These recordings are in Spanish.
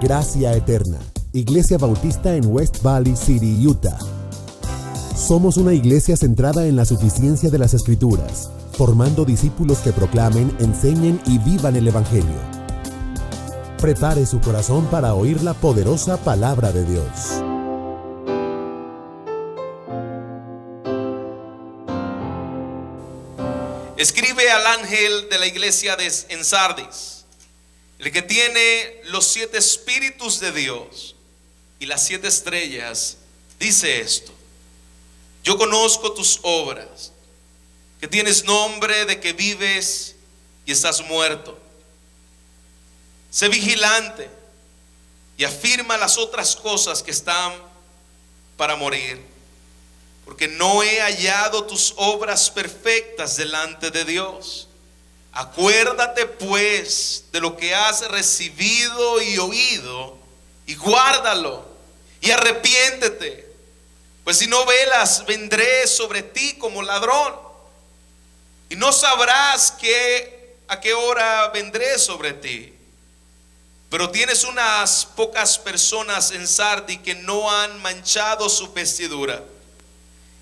Gracia Eterna, Iglesia Bautista en West Valley City, Utah. Somos una iglesia centrada en la suficiencia de las Escrituras, formando discípulos que proclamen, enseñen y vivan el Evangelio. Prepare su corazón para oír la poderosa palabra de Dios. Escribe al ángel de la iglesia en Sardis, el que tiene los 7 espíritus de Dios y las 7 estrellas, dice esto: yo conozco tus obras, que tienes nombre de que vives y estás muerto. Sé vigilante y afirma las otras cosas que están para morir, porque no he hallado tus obras perfectas delante de Dios. Acuérdate pues de lo que has recibido y oído, y guárdalo, y arrepiéntete, pues si no velas, vendré sobre ti como ladrón, y no sabrás a qué hora vendré sobre ti. Pero tienes unas pocas personas en Sardi que no han manchado su vestidura,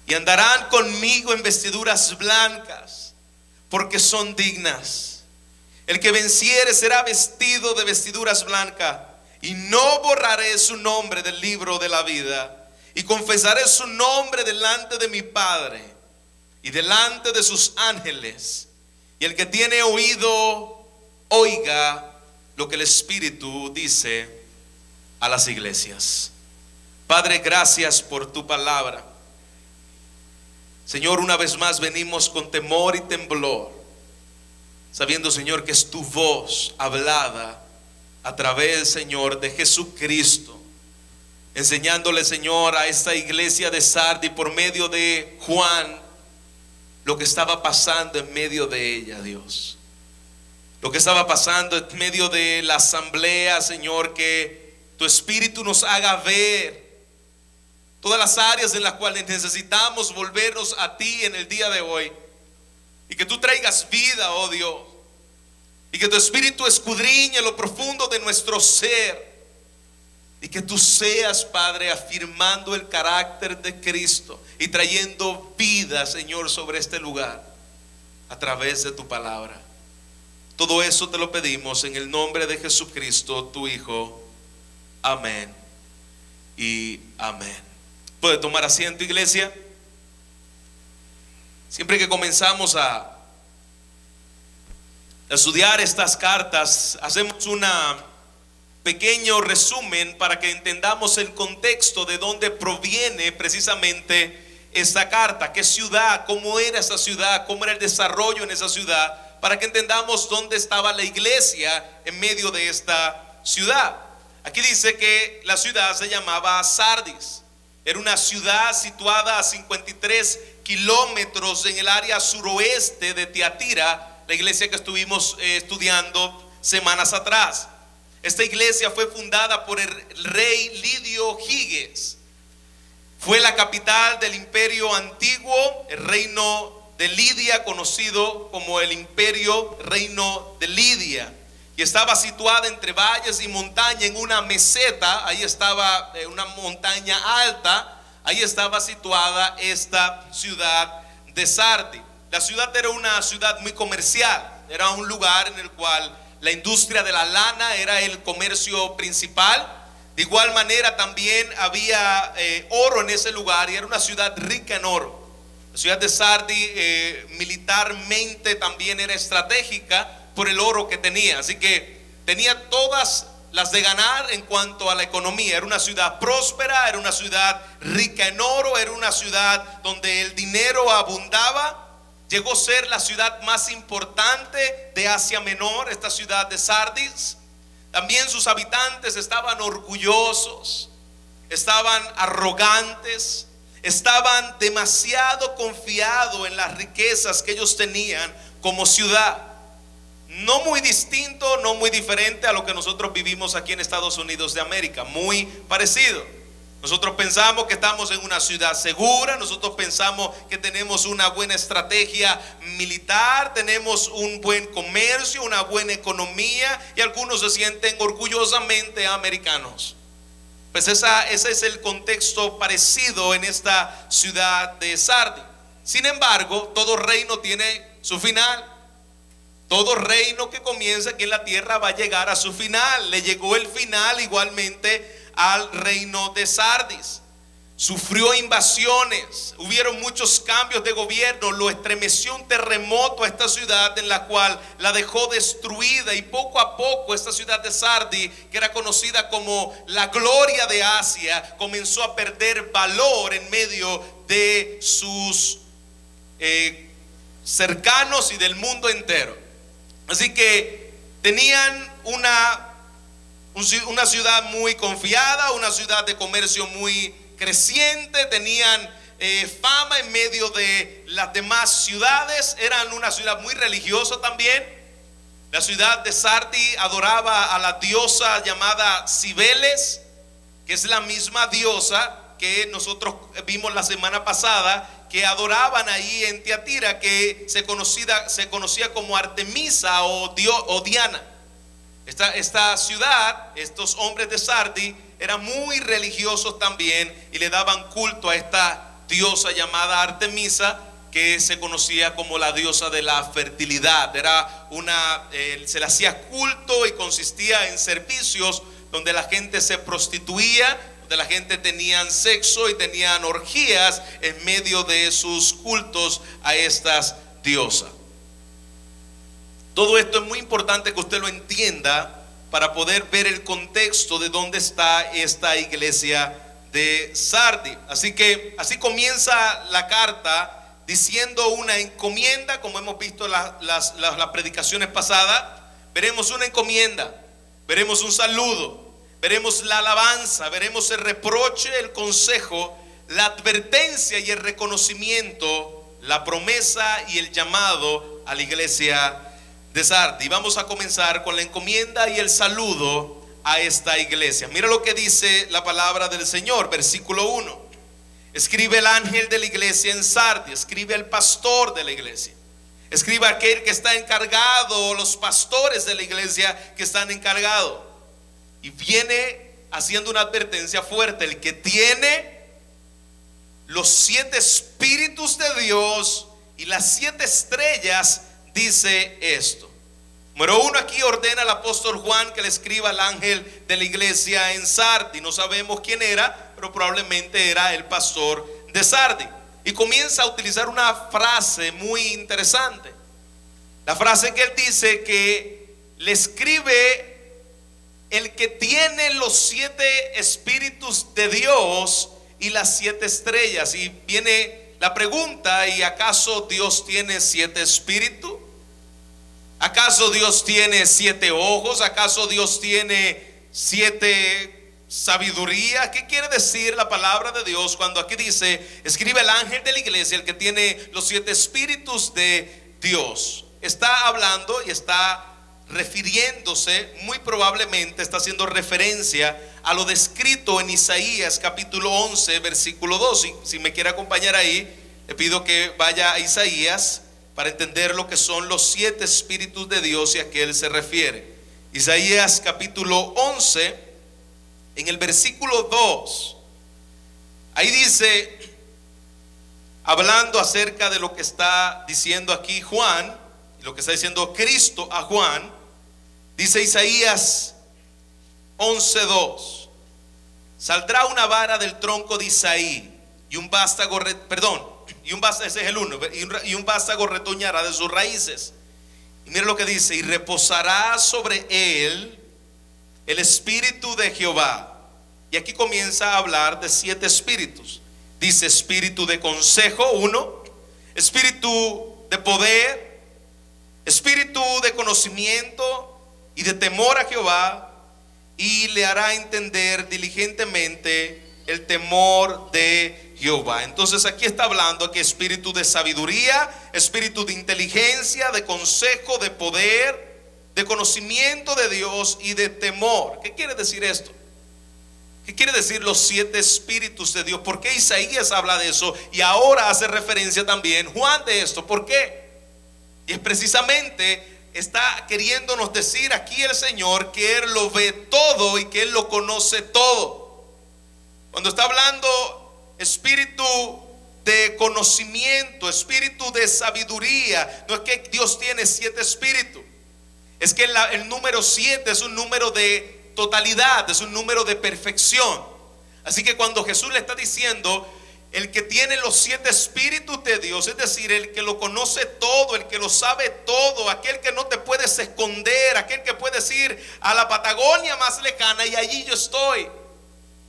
y andarán conmigo en vestiduras blancas, porque son dignas. El que venciere será vestido de vestiduras blancas, y no borraré su nombre del libro de la vida, y confesaré su nombre delante de mi Padre y delante de sus ángeles. Y el que tiene oído, oiga lo que el Espíritu dice a las iglesias. Padre, gracias por tu palabra. Señor, una vez más venimos con temor y temblor, sabiendo, Señor, que es tu voz hablada a través, Señor, de Jesucristo, enseñándole, Señor, a esta iglesia de Sardi por medio de Juan lo que estaba pasando en medio de ella, Dios. Lo que estaba pasando en medio de la asamblea, Señor, que tu Espíritu nos haga ver todas las áreas en las cuales necesitamos volvernos a ti en el día de hoy, y que tú traigas vida, oh Dios, y que tu Espíritu escudriñe lo profundo de nuestro ser, y que tú seas, Padre, afirmando el carácter de Cristo y trayendo vida, Señor, sobre este lugar a través de tu palabra. Todo eso te lo pedimos en el nombre de Jesucristo, tu Hijo. Amén y amén. Puede tomar asiento, iglesia. Siempre que comenzamos a estudiar estas cartas, hacemos un pequeño resumen para que entendamos el contexto de dónde proviene precisamente esta carta, qué ciudad, cómo era esa ciudad, cómo era el desarrollo en esa ciudad, para que entendamos dónde estaba la iglesia en medio de esta ciudad. Aquí dice que la ciudad se llamaba Sardis. Era una ciudad situada a 53 kilómetros en el área suroeste de Tiatira, la iglesia que estuvimos estudiando semanas atrás. Esta iglesia fue fundada por el rey Lidio Giges. Fue la capital del imperio antiguo, el reino de Lidia, conocido como el imperio reino de Lidia. Y estaba situada entre valles y montaña en una meseta. Ahí estaba una montaña alta. Ahí estaba situada esta ciudad de Sardi. La ciudad era una ciudad muy comercial. Era un lugar en el cual la industria de la lana era el comercio principal. De igual manera también había oro en ese lugar, y era una ciudad rica en oro. La ciudad de Sardi militarmente también era estratégica por el oro que tenía, así que tenía todas las de ganar en cuanto a la economía. Era una ciudad próspera, era una ciudad rica en oro, era una ciudad donde el dinero abundaba. Llegó a ser la ciudad más importante de Asia Menor, esta ciudad de Sardis. También sus habitantes estaban orgullosos, estaban arrogantes, estaban demasiado confiados en las riquezas que ellos tenían como ciudad. No muy distinto, no muy diferente a lo que nosotros vivimos aquí en Estados Unidos de América, muy parecido. Nosotros pensamos que estamos en una ciudad segura, nosotros pensamos que tenemos una buena estrategia militar, tenemos un buen comercio, una buena economía, y algunos se sienten orgullosamente americanos. Pues ese es el contexto parecido en esta ciudad de Sardis. Sin embargo, todo reino tiene su final. Todo reino que comienza aquí en la tierra va a llegar a su final. Le llegó el final igualmente al reino de Sardis. Sufrió invasiones, hubieron muchos cambios de gobierno, lo estremeció un terremoto a esta ciudad, en la cual la dejó destruida, y poco a poco esta ciudad de Sardis, que era conocida como la gloria de Asia, comenzó a perder valor en medio de sus cercanos y del mundo entero. Así que tenían una ciudad muy confiada, una ciudad de comercio muy creciente, tenían fama en medio de las demás ciudades, eran una ciudad muy religiosa también. La ciudad de Sardis adoraba a la diosa llamada Cibeles, que es la misma diosa que nosotros vimos la semana pasada, que adoraban ahí en Tiatira, que se conocía como Artemisa o Diana. Esta ciudad, estos hombres de Sardis eran muy religiosos también, y le daban culto a esta diosa llamada Artemisa, que se conocía como la diosa de la fertilidad. Se le hacía culto y consistía en servicios donde la gente se prostituía, donde la gente tenía sexo y tenían orgías en medio de sus cultos a estas diosas. Todo esto es muy importante que usted lo entienda para poder ver el contexto de dónde está esta iglesia de Sardis. Así que así comienza la carta, diciendo una encomienda, como hemos visto las predicaciones pasadas. Veremos una encomienda, veremos un saludo, veremos la alabanza, veremos el reproche, el consejo, la advertencia y el reconocimiento, la promesa y el llamado a la iglesia de Sardis. Vamos a comenzar con la encomienda y el saludo a esta iglesia. Mira lo que dice la palabra del Señor, versículo 1. Escribe el ángel de la iglesia en Sardis, escribe el pastor de la iglesia, escribe aquel que está encargado, los pastores de la iglesia que están encargados. Y viene haciendo una advertencia fuerte: el que tiene los 7 espíritus de Dios y las 7 estrellas dice esto. Número 1, aquí ordena el apóstol Juan que le escriba al ángel de la iglesia en Sardis. No sabemos quién era, pero probablemente era el pastor de Sardis. Y comienza a utilizar una frase muy interesante. La frase que él dice que le escribe el que tiene los 7 espíritus de Dios y las 7 estrellas. Y viene la pregunta: ¿y acaso Dios tiene 7 espíritus? ¿Acaso Dios tiene 7 ojos? ¿Acaso Dios tiene 7 sabiduría? ¿Qué quiere decir la palabra de Dios cuando aquí dice: escribe el ángel de la iglesia, el que tiene los 7 espíritus de Dios? Está hablando y está refiriéndose, muy probablemente está haciendo referencia a lo descrito en Isaías capítulo 11 versículo 2. Si me quiere acompañar ahí, le pido que vaya a Isaías para entender lo que son los 7 espíritus de Dios y a qué él se refiere. Isaías capítulo 11, en el versículo 2, ahí dice, hablando acerca de lo que está diciendo aquí Juan, lo que está diciendo Cristo a Juan, dice Isaías 11:2: saldrá una vara del tronco de Isaí, y un vástago, ese es el 1, y un vástago retoñará de sus raíces. Y mira lo que dice: y reposará sobre él el espíritu de Jehová. Y aquí comienza a hablar de 7 espíritus. Dice: espíritu de consejo, 1; espíritu de poder, espíritu de conocimiento y de temor a Jehová, y le hará entender diligentemente el temor de Jehová. Entonces aquí está hablando que espíritu de sabiduría, espíritu de inteligencia, de consejo, de poder, de conocimiento de Dios y de temor. ¿Qué quiere decir esto? ¿Qué quiere decir los 7 espíritus de Dios? ¿Por qué Isaías habla de eso? Y ahora hace referencia también Juan de esto. ¿Por qué? Y es precisamente, está queriéndonos decir aquí el Señor que Él lo ve todo y que Él lo conoce todo. Cuando está hablando espíritu de conocimiento, espíritu de sabiduría, no es que Dios tiene 7 espíritus. Es que el número 7 es un número de totalidad, es un número de perfección. Así que cuando Jesús le está diciendo el que tiene los 7 espíritus de Dios, es decir, el que lo conoce todo, el que lo sabe todo, aquel que no te puedes esconder, aquel que puedes ir a la Patagonia más lejana y allí yo estoy.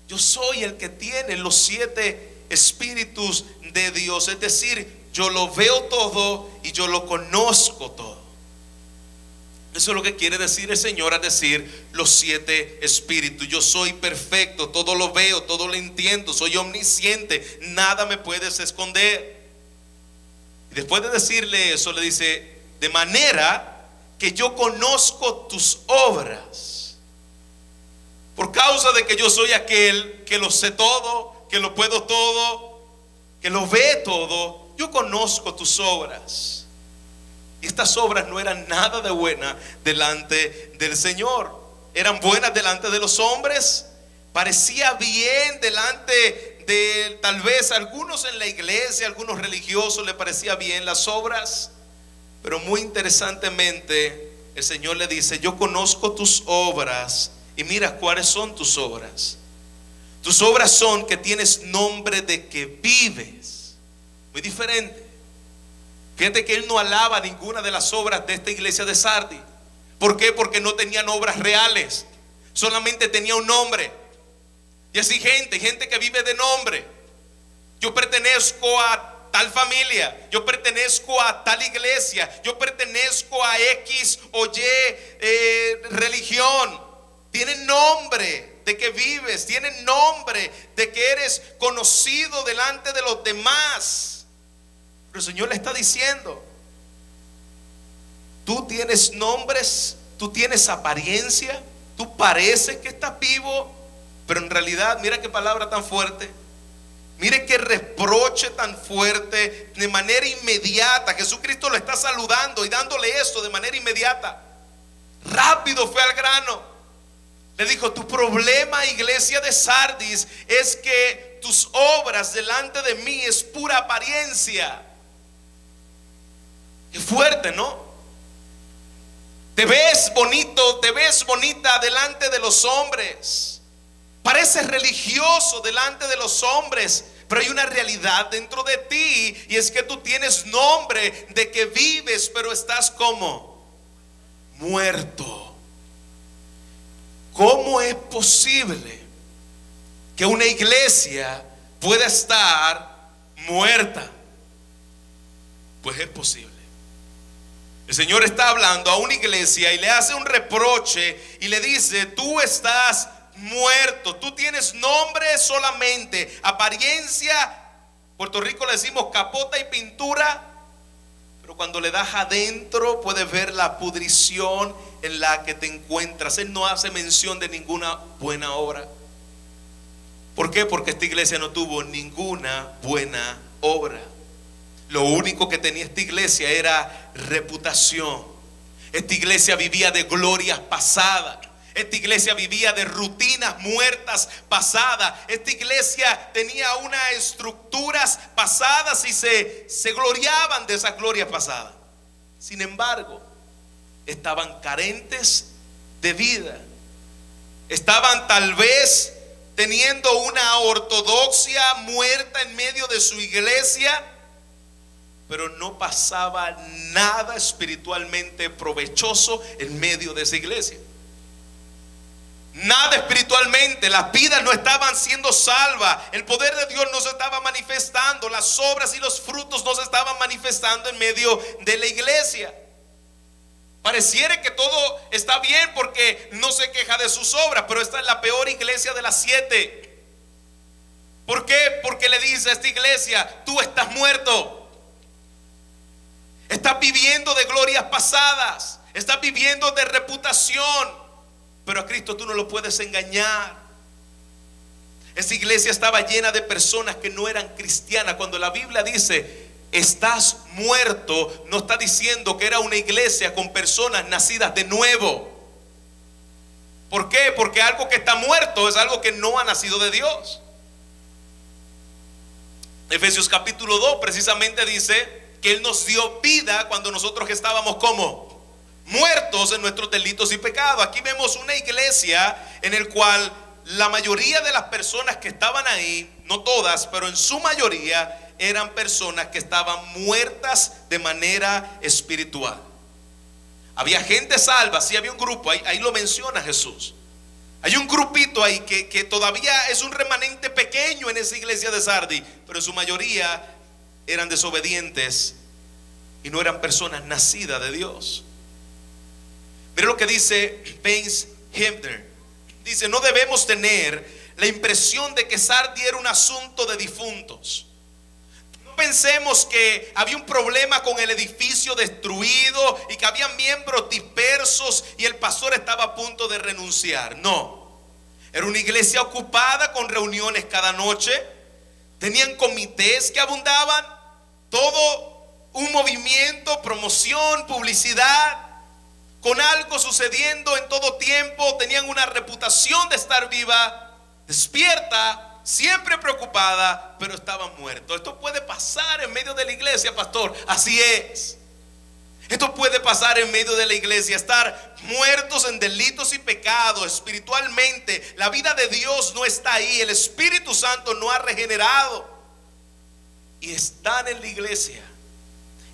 Yo soy el que tiene los 7 espíritus de Dios, es decir, yo lo veo todo y yo lo conozco todo. Eso es lo que quiere decir el Señor al decir los 7 espíritus. Yo soy perfecto, todo lo veo, todo lo entiendo, soy omnisciente, nada me puedes esconder. Y después de decirle eso, le dice: de manera que yo conozco tus obras. Por causa de que yo soy aquel que lo sé todo, que lo puedo todo, que lo ve todo, yo conozco tus obras. Y estas obras no eran nada de buena delante del Señor. Eran buenas delante de los hombres. Parecía bien delante de tal vez algunos en la iglesia, algunos religiosos le parecía bien las obras. Pero muy interesantemente el Señor le dice: yo conozco tus obras. Y mira cuáles son tus obras. Tus obras son que tienes nombre de que vives. Muy diferente. Fíjate que él no alaba ninguna de las obras de esta iglesia de Sardis. ¿Por qué? Porque no tenían obras reales, solamente tenía un nombre. Y así gente que vive de nombre. Yo pertenezco a tal familia, yo pertenezco a tal iglesia, yo pertenezco a X o Y religión. Tienen nombre de que vives, tienen nombre de que eres conocido delante de los demás. Pero el Señor le está diciendo: tú tienes nombres, tú tienes apariencia, tú pareces que estás vivo, pero en realidad, mira qué palabra tan fuerte, mire qué reproche tan fuerte. De manera inmediata Jesucristo lo está saludando y dándole esto de manera inmediata. Rápido fue al grano. Le dijo: tu problema, iglesia de Sardis, es que tus obras delante de mí es pura apariencia. Qué fuerte, ¿no? Te ves bonito, te ves bonita delante de los hombres. Pareces religioso delante de los hombres, pero hay una realidad dentro de ti, y es que tú tienes nombre de que vives, pero estás como muerto. ¿Cómo es posible que una iglesia pueda estar muerta? Pues es posible. El Señor está hablando a una iglesia y le hace un reproche y le dice: tú estás muerto, tú tienes nombre solamente, apariencia. Puerto Rico le decimos capota y pintura, pero cuando le das adentro puedes ver la pudrición en la que te encuentras. Él no hace mención de ninguna buena obra. ¿Por qué? Porque esta iglesia no tuvo ninguna buena obra. Lo único que tenía esta iglesia era reputación. Esta iglesia vivía de glorias pasadas. Esta iglesia vivía de rutinas muertas pasadas. Esta iglesia tenía unas estructuras pasadas y se gloriaban de esas glorias pasadas. Sin embargo, estaban carentes de vida. Estaban tal vez teniendo una ortodoxia muerta en medio de su iglesia, pero no pasaba nada espiritualmente provechoso en medio de esa iglesia. Nada espiritualmente, las vidas no estaban siendo salvas, el poder de Dios no se estaba manifestando, las obras y los frutos no se estaban manifestando en medio de la iglesia. Pareciera que todo está bien porque no se queja de sus obras, pero esta es la peor iglesia de las 7. ¿Por qué? Porque le dice a esta iglesia: tú estás muerto. Estás viviendo de glorias pasadas, estás viviendo de reputación, pero a Cristo tú no lo puedes engañar. Esa iglesia estaba llena de personas que no eran cristianas. Cuando la Biblia dice estás muerto, no está diciendo que era una iglesia con personas nacidas de nuevo. ¿Por qué? Porque algo que está muerto es algo que no ha nacido de Dios. Efesios capítulo 2 precisamente dice que Él nos dio vida cuando nosotros estábamos como muertos en nuestros delitos y pecados. Aquí vemos una iglesia en el cual la mayoría de las personas que estaban ahí, no todas, pero en su mayoría, eran personas que estaban muertas de manera espiritual. Había gente salva, sí, había un grupo, ahí lo menciona Jesús. Hay un grupito ahí que todavía es un remanente pequeño en esa iglesia de Sardis, pero en su mayoría eran desobedientes y no eran personas nacidas de Dios. Mira lo que dice Vance Hemner. Dice: no debemos tener la impresión de que Sardis era un asunto de difuntos. No pensemos que había un problema con el edificio destruido y que había miembros dispersos y el pastor estaba a punto de renunciar. No, era una iglesia ocupada con reuniones cada noche. Tenían comités que abundaban, todo un movimiento, promoción, publicidad, con algo sucediendo en todo tiempo. Tenían una reputación de estar viva, despierta, siempre preocupada, pero estaban muertos. Esto puede pasar en medio de la iglesia, pastor. Así es. Esto puede pasar en medio de la iglesia, estar muertos en delitos y pecados espiritualmente. La vida de Dios no está ahí, el Espíritu Santo no ha regenerado. Y están en la iglesia.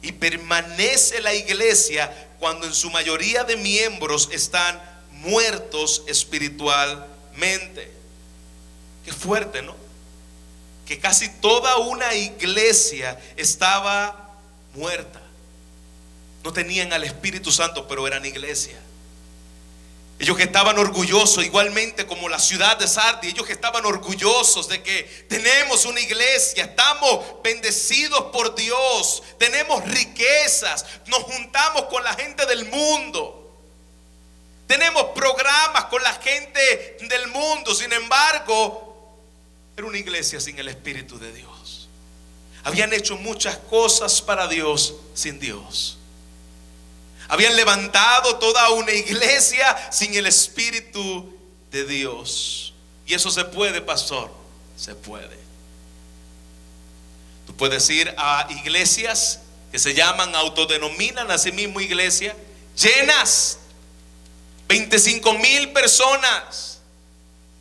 Y permanece la iglesia cuando en su mayoría de miembros están muertos espiritualmente. Qué fuerte, ¿no? Que casi toda una iglesia estaba muerta. No tenían al Espíritu Santo, pero eran iglesia. Ellos que estaban orgullosos, igualmente como la ciudad de Sardis, ellos que estaban orgullosos de que tenemos una iglesia, estamos bendecidos por Dios, tenemos riquezas, nos juntamos con la gente del mundo, tenemos programas con la gente del mundo. Sin embargo, era una iglesia sin el Espíritu de Dios. Habían hecho muchas cosas para Dios sin Dios. Habían levantado toda una iglesia sin el Espíritu de Dios. Y eso se puede, pastor. Se puede. Tú puedes ir a iglesias que se llaman, autodenominan a sí mismo iglesia, llenas, 25,000 personas,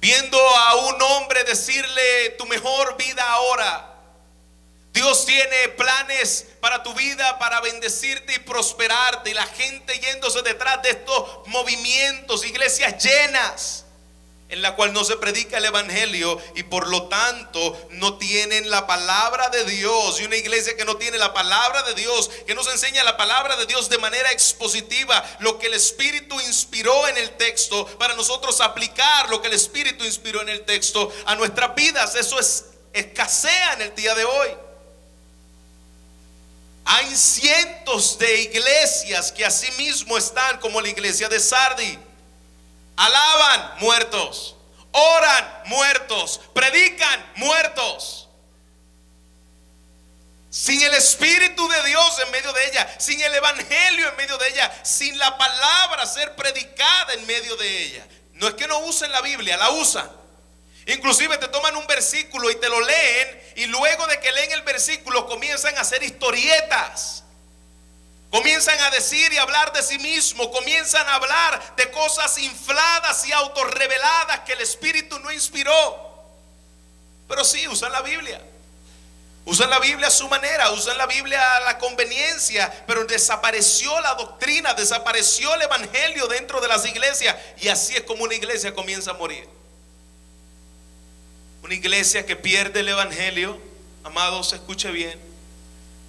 viendo a un hombre decirle: tu mejor vida ahora. Dios tiene planes para tu vida, para bendecirte y prosperarte. Y la gente yéndose detrás de estos movimientos, iglesias llenas, en la cual no se predica el evangelio y por lo tanto no tienen la palabra de Dios. Y una iglesia que no tiene la palabra de Dios, que nos enseña la palabra de Dios de manera expositiva, lo que el Espíritu inspiró en el texto, para nosotros aplicar lo que el Espíritu inspiró en el texto a nuestras vidas. Eso escasea en el día de hoy. Hay cientos de iglesias que asimismo están como la iglesia de Sardis. Alaban, muertos. Oran, muertos. Predican, muertos. Sin el Espíritu de Dios en medio de ella, sin el evangelio en medio de ella, sin la palabra ser predicada en medio de ella. No es que no usen la Biblia, la usan. Inclusive te toman un versículo y te lo leen, y luego de que leen el versículo comienzan a hacer historietas. Comienzan a decir y hablar de sí mismo, comienzan a hablar de cosas infladas y autorreveladas que el Espíritu no inspiró. Pero sí, usan la Biblia. Usan la Biblia a su manera, usan la Biblia a la conveniencia, pero desapareció la doctrina, desapareció el evangelio dentro de las iglesias, y así es como una iglesia comienza a morir. Una iglesia que pierde el evangelio, amados, escuche bien.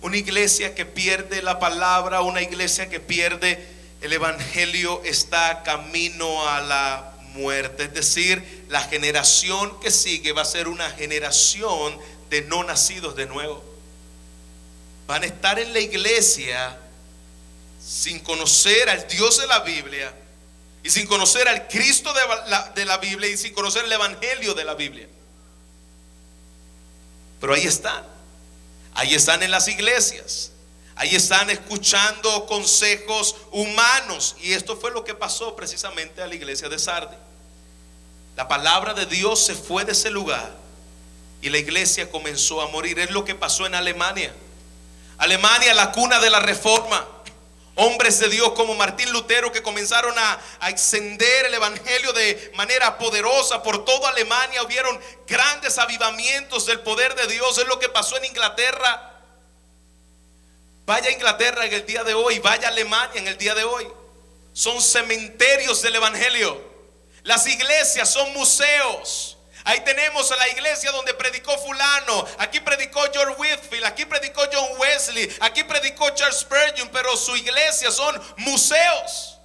Una iglesia que pierde la palabra, una iglesia que pierde el evangelio, está camino a la muerte. Es decir, la generación que sigue va a ser una generación de no nacidos de nuevo. Van a estar en la iglesia sin conocer al Dios de la Biblia, y sin conocer al Cristo de la Biblia, y sin conocer el evangelio de la Biblia. Pero ahí están en las iglesias, ahí están escuchando consejos humanos. Y esto fue lo que pasó precisamente a la iglesia de Sardis. La palabra de Dios se fue de ese lugar y la iglesia comenzó a morir. Es lo que pasó en Alemania. Alemania, la cuna de la reforma. Hombres de Dios como Martín Lutero que comenzaron a extender el evangelio de manera poderosa por toda Alemania. Hubieron grandes avivamientos del poder de Dios. Es lo que pasó en Inglaterra. Vaya a Inglaterra en el día de hoy, vaya a Alemania en el día de hoy. Son cementerios del evangelio. Las iglesias son museos. Ahí tenemos a la iglesia donde predicó fulano, aquí predicó George Whitefield, aquí predicó John Wesley, aquí predicó Charles Spurgeon, pero su iglesia son museos.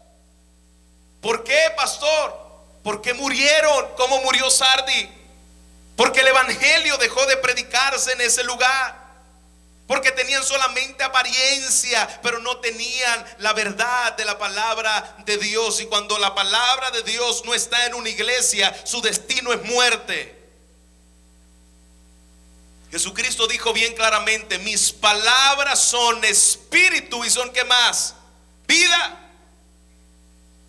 ¿Por qué, pastor? ¿Por qué murieron? ¿Cómo murió Sardis? Porque el evangelio dejó de predicarse en ese lugar. Porque tenían solamente apariencia, pero no tenían la verdad de la palabra de Dios. Y cuando la palabra de Dios no está en una iglesia, su destino es muerte. Jesucristo dijo bien claramente: mis palabras son espíritu y son ¿qué más? Vida.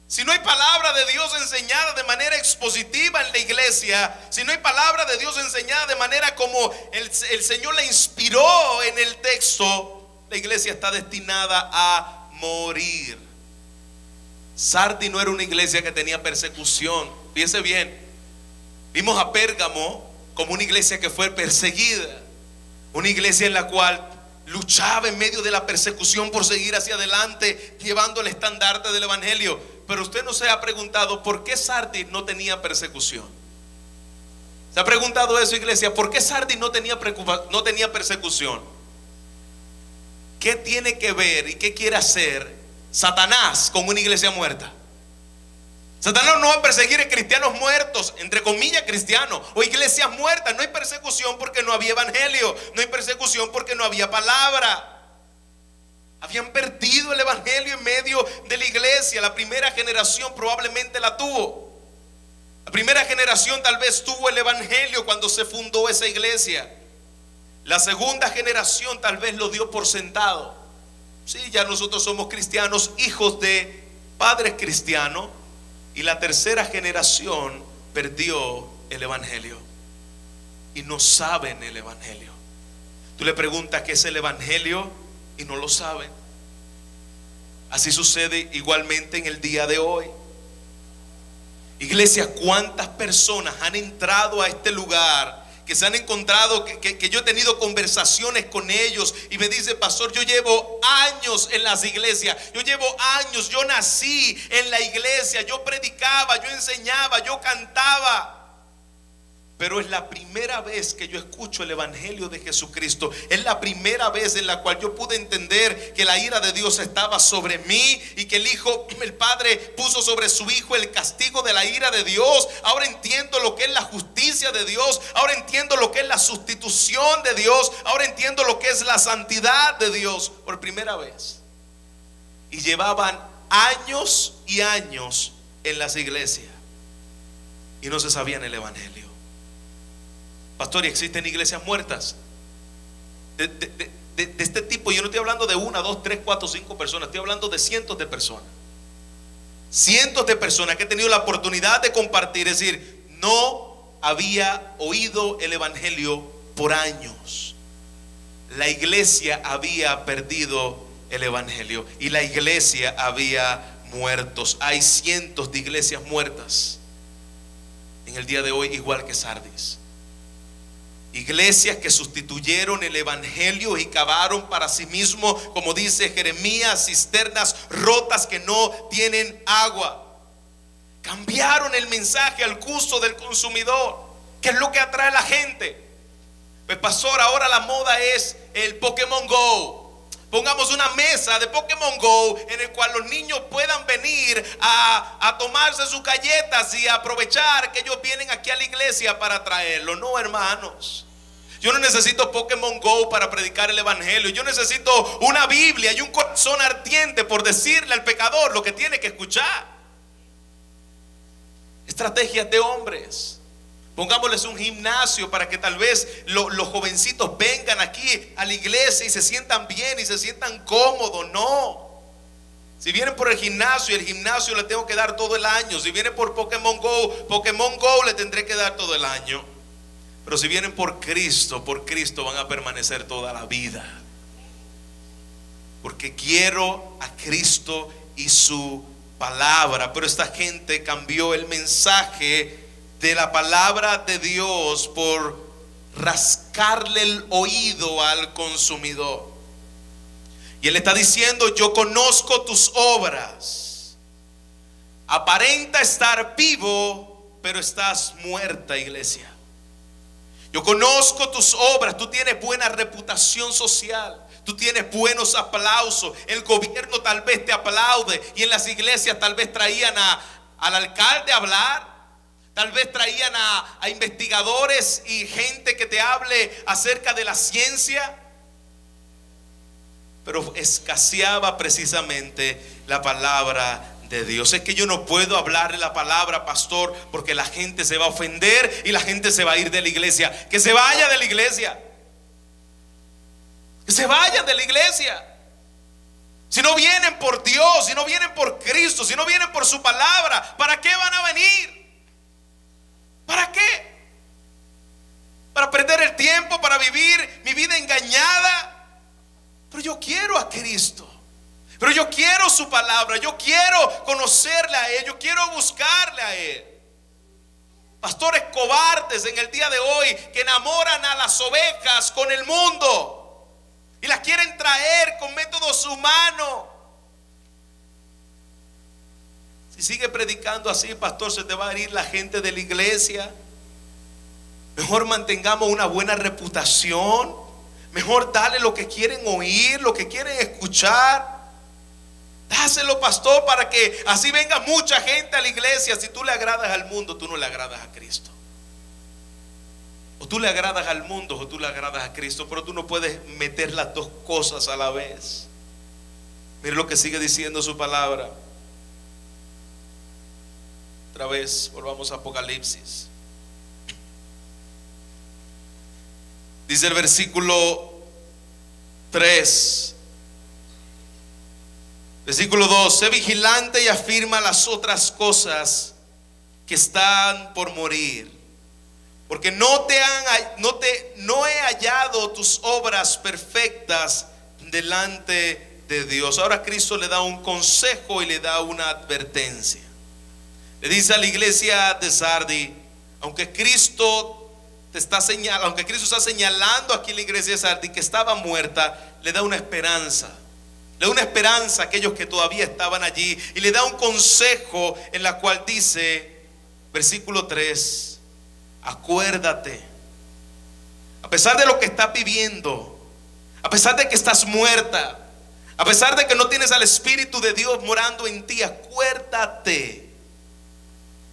Si no hay palabra de Dios enseñada de manera expositiva en la iglesia, si no hay palabra de Dios enseñada de manera como el Señor la inspiró en el texto, la iglesia está destinada a morir. Sardis no era una iglesia que tenía persecución. Fíjese bien, vimos a Pérgamo como una iglesia que fue perseguida, una iglesia en la cual luchaba en medio de la persecución por seguir hacia adelante, llevando el estandarte del evangelio. Pero usted no se ha preguntado por qué Sardis no tenía persecución. ¿Se ha preguntado eso, iglesia? ¿Por qué Sardis no tenía persecución? ¿Qué tiene que ver y qué quiere hacer Satanás con una iglesia muerta? Satanás no va a perseguir a cristianos muertos, entre comillas cristianos, o iglesias muertas. No hay persecución porque no había evangelio. No hay persecución porque no había palabra. Habían perdido el evangelio en medio de la iglesia. La primera generación probablemente la tuvo. La primera generación tal vez tuvo el evangelio cuando se fundó esa iglesia. La segunda generación tal vez lo dio por sentado. Sí, ya nosotros somos cristianos, hijos de padres cristianos. Y la tercera generación perdió el evangelio y no saben el evangelio. Tú le preguntas qué es el evangelio y no lo saben. Así sucede igualmente en el día de hoy. Iglesia, ¿cuántas personas han entrado a este lugar que se han encontrado, que yo he tenido conversaciones con ellos y me dice: pastor, yo llevo años en las iglesias, yo llevo años, yo nací en la iglesia, yo predicaba, yo enseñaba, yo cantaba, pero es la primera vez que yo escucho el evangelio de Jesucristo. Es la primera vez en la cual yo pude entender que la ira de Dios estaba sobre mí y que el Padre puso sobre su Hijo el castigo de la ira de Dios. Ahora entiendo lo que es la justicia de Dios. Ahora entiendo lo que es la sustitución de Dios. Ahora entiendo lo que es la santidad de Dios por primera vez. Y llevaban años y años en las iglesias y no se sabían el evangelio. Pastor, ¿y existen iglesias muertas? De este tipo. Yo no estoy hablando de 1, 2, 3, 4, 5 personas. Estoy hablando de cientos de personas. Cientos de personas que he tenido la oportunidad de compartir. Es decir, no había oído el evangelio por años. La iglesia había perdido el evangelio y la iglesia había muertos. Hay cientos de iglesias muertas en el día de hoy, igual que Sardis. Iglesias que sustituyeron el evangelio y cavaron para sí mismos, como dice Jeremías, cisternas rotas que no tienen agua. Cambiaron el mensaje al gusto del consumidor. ¿Qué es lo que atrae a la gente? Pues pastor, ahora la moda es el Pokémon Go. Pongamos una mesa de Pokémon Go en el cual los niños puedan venir a tomarse sus galletas y aprovechar que ellos vienen aquí a la iglesia para traerlo. No, hermanos. Yo no necesito Pokémon Go para predicar el evangelio. Yo necesito una Biblia y un corazón ardiente por decirle al pecador lo que tiene que escuchar. Estrategias de hombres. Pongámosles un gimnasio para que tal vez los jovencitos vengan aquí a la iglesia y se sientan bien y se sientan cómodos. No. Si vienen por el gimnasio le tengo que dar todo el año. Si vienen por Pokémon Go le tendré que dar todo el año. Pero si vienen por Cristo van a permanecer toda la vida. Porque quiero a Cristo y su palabra. Pero esta gente cambió el mensaje de la palabra de Dios por rascarle el oído al consumidor. Y él está diciendo: yo conozco tus obras. Aparenta estar vivo, pero estás muerta, iglesia. Yo conozco tus obras. Tú tienes buena reputación social. Tú tienes buenos aplausos. El gobierno tal vez te aplaude. Y en las iglesias tal vez traían al alcalde a hablar. Tal vez traían a investigadores y gente que te hable acerca de la ciencia. Pero escaseaba precisamente la palabra de Dios. Es que yo no puedo hablarle la palabra, pastor, porque la gente se va a ofender y la gente se va a ir de la iglesia. Que se vaya de la iglesia. Que se vayan de la iglesia. Si no vienen por Dios, si no vienen por Cristo, si no vienen por su palabra, ¿para qué van a venir? ¿Para qué? ¿Para perder el tiempo? ¿Para vivir mi vida engañada? Pero yo quiero a Cristo. Pero yo quiero su palabra. Yo quiero conocerle a Él. Yo quiero buscarle a Él. Pastores cobardes en el día de hoy que enamoran a las ovejas con el mundo y las quieren traer con métodos humanos. Si sigue predicando así, pastor, se te va a ir la gente de la iglesia. Mejor mantengamos una buena reputación. Mejor dale lo que quieren oír, lo que quieren escuchar. Dáselo, pastor, para que así venga mucha gente a la iglesia. Si tú le agradas al mundo, tú no le agradas a Cristo. O tú le agradas al mundo o tú le agradas a Cristo. Pero tú no puedes meter las dos cosas a la vez. Mire lo que sigue diciendo su palabra. Otra vez, volvamos a Apocalipsis. Dice el versículo 3. Versículo 2. Sé vigilante y afirma las otras cosas que están por morir. Porque no he hallado tus obras perfectas delante de Dios. Ahora Cristo le da un consejo y le da una advertencia. Le dice a la iglesia de Sardi, aunque Cristo está señalando aquí en la iglesia de Sardi que estaba muerta, le da una esperanza. Le da una esperanza a aquellos que todavía estaban allí. Y le da un consejo en la cual dice, versículo 3, acuérdate, a pesar de lo que estás viviendo, a pesar de que estás muerta, a pesar de que no tienes al Espíritu de Dios morando en ti, acuérdate.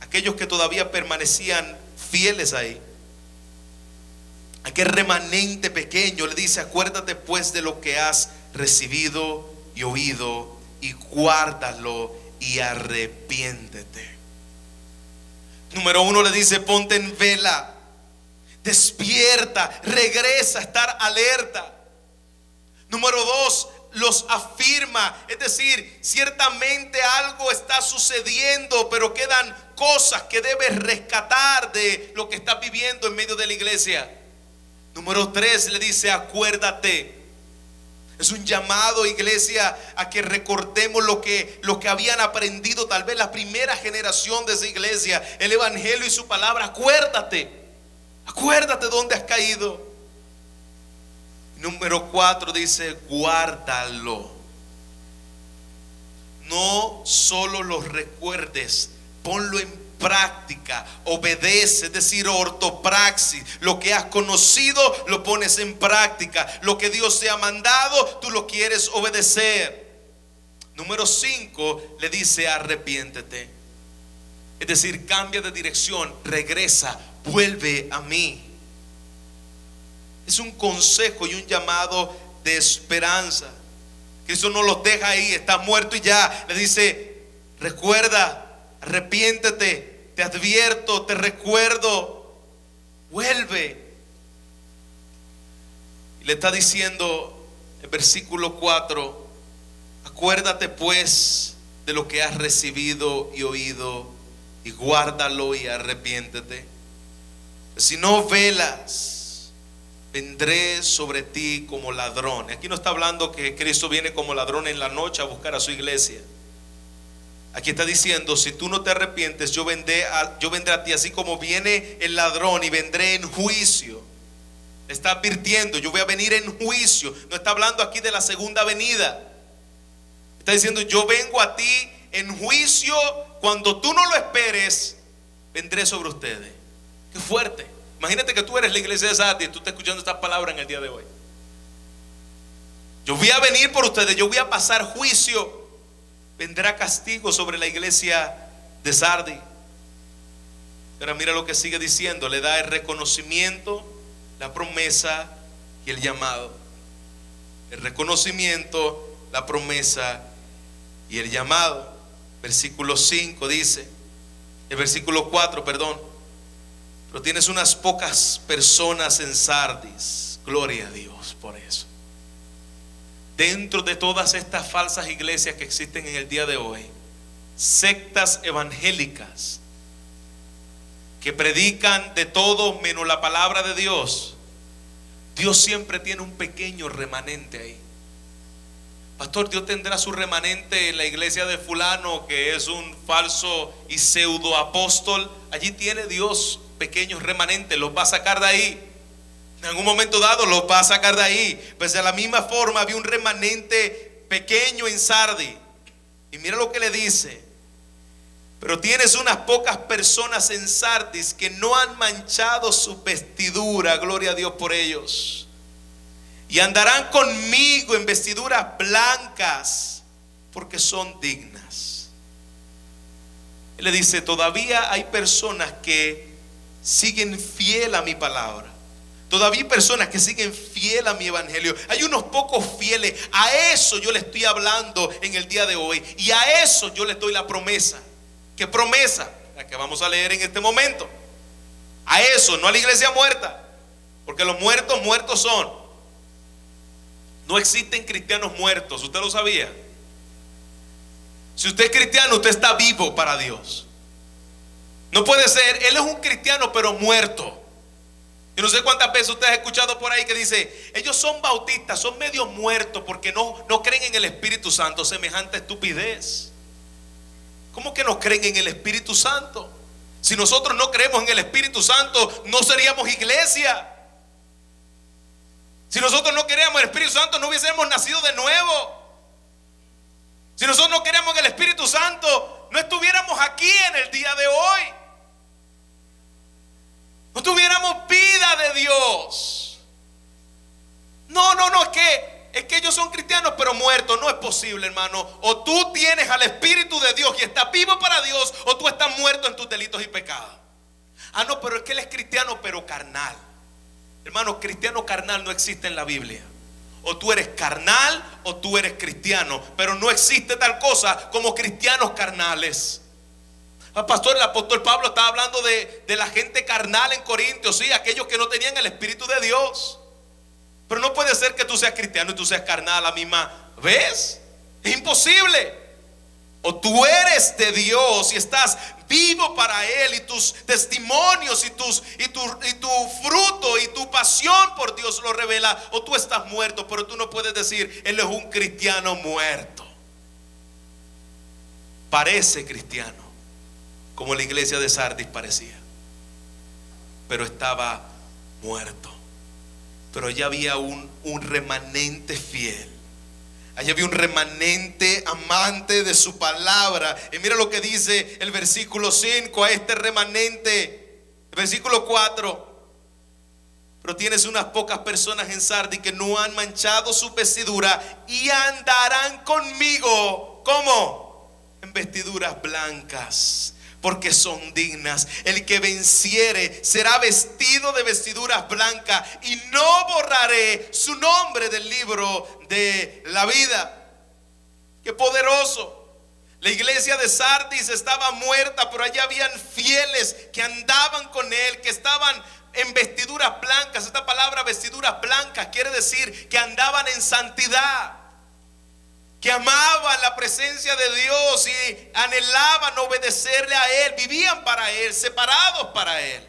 Aquellos que todavía permanecían fieles ahí, aquel remanente pequeño, le dice, acuérdate pues de lo que has recibido y oído, y guárdalo y arrepiéntete. Número 1 le dice, ponte en vela, despierta, regresa a estar alerta. Número 2, los afirma, es decir, ciertamente algo está sucediendo, pero quedan cosas que debes rescatar de lo que estás viviendo en medio de la iglesia. Número 3 le dice, acuérdate. Es un llamado, iglesia, a que recordemos lo que habían aprendido tal vez la primera generación de esa iglesia, el evangelio y su palabra. Acuérdate dónde has caído. Número 4 dice, guárdalo. No solo lo recuerdes, ponlo en práctica, obedece, es decir, ortopraxis. Lo que has conocido lo pones en práctica. Lo que Dios te ha mandado, tú lo quieres obedecer. Número 5 le dice, arrepiéntete. Es decir, cambia de dirección, regresa, vuelve a mí. Es un consejo y un llamado de esperanza. Cristo no los deja ahí, está muerto y ya. Le dice, recuerda, arrepiéntete, te advierto, te recuerdo. vuelve. Y le está diciendo el versículo 4: acuérdate pues de lo que has recibido y oído, y guárdalo y arrepiéntete. Si no velas, vendré sobre ti como ladrón. Aquí no está hablando que Cristo viene como ladrón en la noche a buscar a su iglesia. Aquí está diciendo: si tú no te arrepientes, yo vendré a ti así como viene el ladrón, y vendré en juicio. Está advirtiendo: yo voy a venir en juicio. No está hablando aquí de la segunda venida. Está diciendo: yo vengo a ti en juicio. Cuando tú no lo esperes, vendré sobre ustedes. Qué fuerte. Imagínate que tú eres la iglesia de Sardis y tú estás escuchando estas palabras en el día de hoy. Yo voy a venir por ustedes, yo voy a pasar juicio. Vendrá castigo sobre la iglesia de Sardis. Pero mira lo que sigue diciendo: le da el reconocimiento, la promesa y el llamado. El reconocimiento, la promesa y el llamado. Versículo 5 dice, el versículo 4, perdón: pero tienes unas pocas personas en Sardis. Gloria a Dios por eso. Dentro de todas estas falsas iglesias que existen en el día de hoy, sectas evangélicas que predican de todo menos la palabra de Dios, Dios siempre tiene un pequeño remanente ahí. Pastor, Dios tendrá su remanente en la iglesia de fulano, que es un falso y pseudo apóstol. Allí tiene Dios pequeños remanentes, los va a sacar de ahí. En algún momento dado los va a sacar de ahí. Pues de la misma forma había un remanente pequeño en Sardis. Y mira lo que le dice: pero tienes unas pocas personas en Sardis que no han manchado su vestidura. Gloria a Dios por ellos. Y andarán conmigo en vestiduras blancas, porque son dignas. Él le dice: todavía hay personas que siguen fiel a mi palabra. Todavía hay personas que siguen fiel a mi evangelio. Hay unos pocos fieles. A eso yo le estoy hablando en el día de hoy. Y a eso yo les doy la promesa. ¿Qué promesa? La que vamos a leer en este momento. A eso, no a la iglesia muerta. Porque los muertos son. No existen cristianos muertos. ¿Usted lo sabía? Si usted es cristiano, usted está vivo para Dios. No puede ser, él es un cristiano pero muerto. Yo no sé cuántas veces usted ha escuchado por ahí que dice: ellos son bautistas, son medio muertos porque no creen en el Espíritu Santo. Semejante estupidez. ¿Cómo que no creen en el Espíritu Santo? Si nosotros no creemos en el Espíritu Santo, no seríamos iglesia. Si nosotros no queríamos el Espíritu Santo, no hubiésemos nacido de nuevo. Si nosotros no queríamos el Espíritu Santo, no estuviéramos aquí en el día de hoy. No tuviéramos vida de Dios. No, es que ellos son cristianos pero muertos. No es posible, hermano. O tú tienes al Espíritu de Dios y estás vivo para Dios, o tú estás muerto en tus delitos y pecados. Ah, no, pero es que él es cristiano pero carnal. Hermano, cristiano carnal no existe en la Biblia. O tú eres carnal o tú eres cristiano, pero no existe tal cosa como cristianos carnales. Pastor, el apóstol Pablo estaba hablando de la gente carnal en Corintios, sí, aquellos que no tenían el Espíritu de Dios. Pero no puede ser que tú seas cristiano y tú seas carnal a la misma vez. Es imposible. O tú eres de Dios y estás vivo para Él, y tus testimonios y tu fruto y tu pasión por Dios lo revela, o tú estás muerto. Pero tú no puedes decir: él es un cristiano muerto. Parece cristiano, como la iglesia de Sardis parecía, pero estaba muerto. Pero ya había un remanente fiel. Allí había un remanente amante de su palabra. Y mira lo que dice el versículo 5 a este remanente. El versículo 4: pero tienes unas pocas personas en Sardis que no han manchado su vestidura y andarán conmigo. ¿Cómo? En vestiduras blancas, porque son dignas. El que venciere será vestido de vestiduras blancas, y no borraré su nombre del libro de la vida. Qué poderoso. La iglesia de Sardis estaba muerta, pero allá habían fieles que andaban con él, que estaban en vestiduras blancas. Esta palabra vestiduras blancas quiere decir que andaban en santidad, que amaban la presencia de Dios y anhelaban obedecerle a Él, vivían para Él, separados para Él.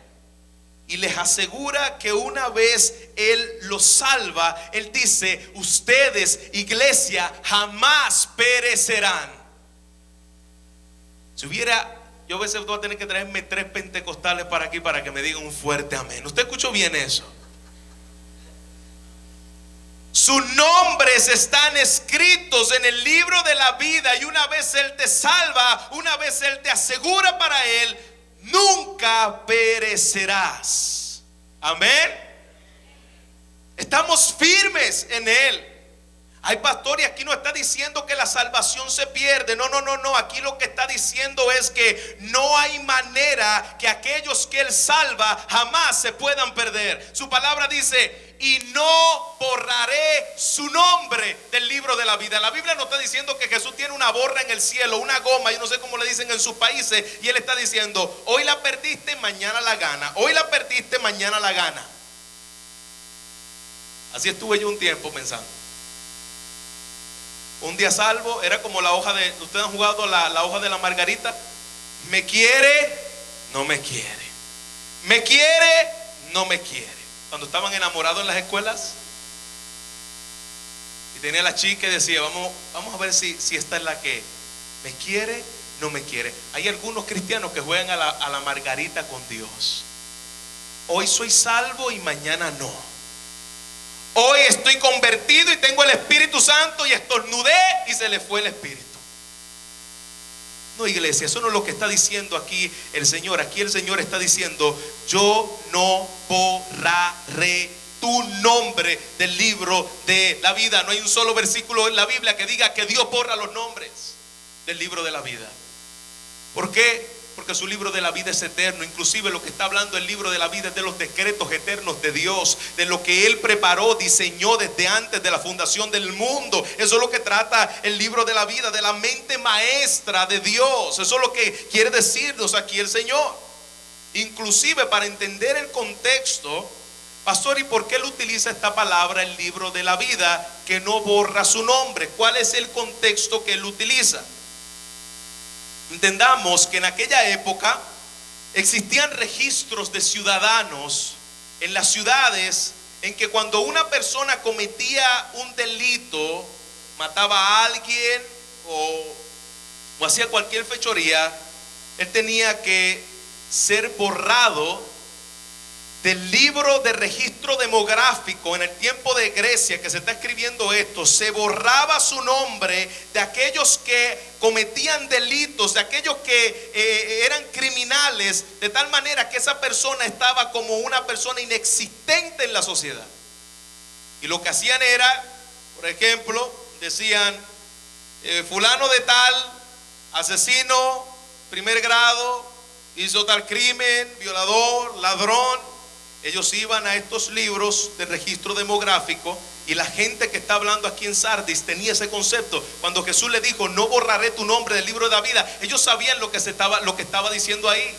Y les asegura que una vez Él los salva, Él dice: ustedes, iglesia, jamás perecerán. Si hubiera, yo a veces voy a tener que traerme 3 pentecostales para aquí para que me digan un fuerte amén. ¿Usted escuchó bien eso? Sus nombres están escritos en el libro de la vida, y una vez Él te salva, una vez Él te asegura para Él, nunca perecerás. Amén. Estamos firmes en Él. Hay pastor, y aquí no está diciendo que la salvación se pierde. No. Aquí lo que está diciendo es que no hay manera que aquellos que Él salva jamás se puedan perder. Su palabra dice: y no borraré su nombre del libro de la vida. La Biblia no está diciendo que Jesús tiene una borra en el cielo, una goma, yo no sé cómo le dicen en sus países, y Él está diciendo: hoy la perdiste, mañana la gana. Hoy la perdiste, mañana la gana. Así estuve yo un tiempo pensando. Un día salvo, era como la hoja de, ustedes han jugado la hoja de la margarita. Me quiere, no me quiere. Me quiere, no me quiere. Cuando estaban enamorados en las escuelas y tenía la chica y decía: vamos a ver si esta es la que me quiere, no me quiere. Hay algunos cristianos que juegan a la margarita con Dios. Hoy soy salvo y mañana no. Hoy estoy convertido y tengo el Espíritu Santo, y estornudé y se le fue el Espíritu. No, iglesia, eso no es lo que está diciendo aquí el Señor. Aquí el Señor está diciendo: yo no borraré tu nombre del libro de la vida. No hay un solo versículo en la Biblia que diga que Dios borra los nombres del libro de la vida. ¿Por qué? Porque su libro de la vida es eterno. Inclusive lo que está hablando el libro de la vida es de los decretos eternos de Dios, de lo que Él preparó, diseñó desde antes de la fundación del mundo. Eso es lo que trata el libro de la vida, de la mente maestra de Dios. Eso es lo que quiere decirnos aquí el Señor. Inclusive para entender el contexto, pastor, ¿y por qué Él utiliza esta palabra, el libro de la vida, que no borra su nombre? ¿Cuál es el contexto que Él utiliza? Entendamos que en aquella época existían registros de ciudadanos en las ciudades en que cuando una persona cometía un delito, mataba a alguien o hacía cualquier fechoría, él tenía que ser borrado del libro de registro demográfico. En el tiempo de Grecia que se está escribiendo esto, se borraba su nombre de aquellos que cometían delitos, de aquellos que eran criminales, de tal manera que esa persona estaba como una persona inexistente en la sociedad. Y lo que hacían era, por ejemplo, decían: fulano de tal, asesino, primer grado, hizo tal crimen, violador, ladrón. Ellos iban a estos libros de registro demográfico, y la gente que está hablando aquí en Sardis tenía ese concepto. Cuando Jesús le dijo: no borraré tu nombre del libro de la vida, ellos sabían lo que estaba diciendo ahí.